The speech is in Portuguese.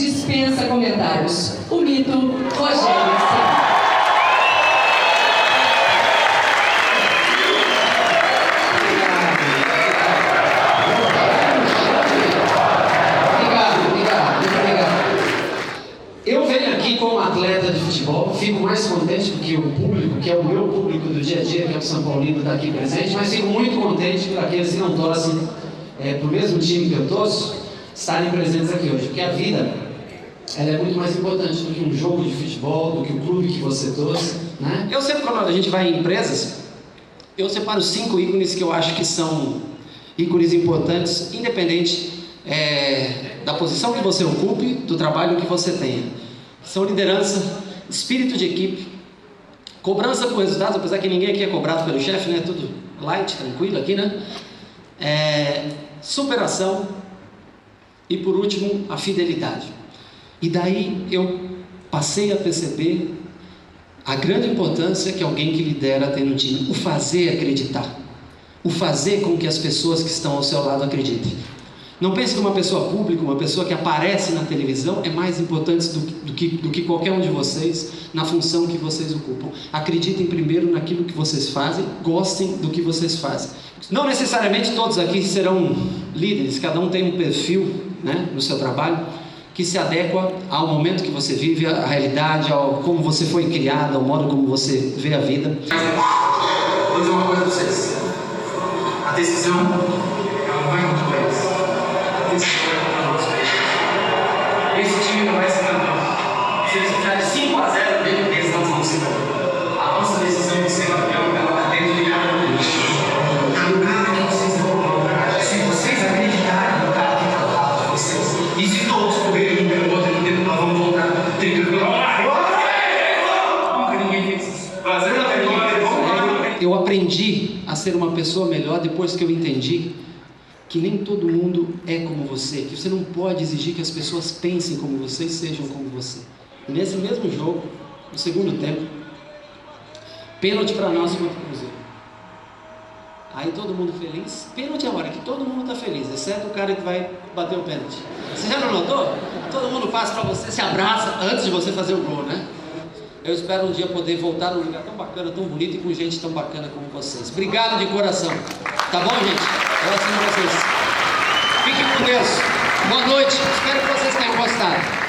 dispensa comentários. O mito Rogério Ceni. Eu venho aqui como atleta de futebol, fico mais contente porque o público, que é o meu público do dia a dia, que é o São Paulino, está aqui presente, mas fico muito contente por aqueles que não torcem para o mesmo time que eu torço, estarem presentes aqui hoje, porque a vida ela é muito mais importante do que um jogo de futebol, do que o clube que você torce, né? Eu sempre, quando a gente vai em empresas, eu separo 5 ícones que eu acho que são ícones importantes, independente da posição que você ocupe, do trabalho que você tenha. São liderança, espírito de equipe, cobrança com resultados, apesar que ninguém aqui é cobrado pelo chefe, né? Tudo light, tranquilo aqui, né? Superação e, por último, a fidelidade. E daí eu passei a perceber a grande importância que alguém que lidera tem no time, o fazer acreditar, o fazer com que as pessoas que estão ao seu lado acreditem. Não pense que uma pessoa pública, uma pessoa que aparece na televisão é mais importante do que qualquer um de vocês na função que vocês ocupam. Acreditem primeiro naquilo que vocês fazem, gostem do que vocês fazem. Não necessariamente todos aqui serão líderes, cada um tem um perfil, né, no seu trabalho que se adequa ao momento que você vive, à realidade, ao como você foi criado, ao modo como você vê a vida. Vou dizer uma coisa para vocês. A decisão ela vai muito bem. Esse time não vai ser campeão. Se eles ficarem 5-0 dentro deles, não vão ser campeão. A nossa decisão de ser campeão, ela está dentro de cada um deles. No cara que vocês vão, se vocês acreditarem no cara que está do lado de vocês, e se todos correrem um pelo outro, nós vamos voltar tricampeão. Nunca ninguém fez isso. Eu aprendi a ser uma pessoa melhor depois que eu entendi que nem todo mundo é como você, que você não pode exigir que as pessoas pensem como você e sejam como você. E nesse mesmo jogo, no segundo tempo, pênalti para nós contra o Cruzeiro. Aí todo mundo feliz. Pênalti é a hora que todo mundo está feliz, exceto o cara que vai bater o pênalti. Você já não notou? Todo mundo passa para você, se abraça antes de você fazer o gol, né? Eu espero um dia poder voltar num lugar tão bacana, tão bonito e com gente tão bacana como vocês. Obrigado de coração. Tá bom, gente? Eu assino vocês. Fiquem com Deus. Boa noite. Espero que vocês tenham gostado.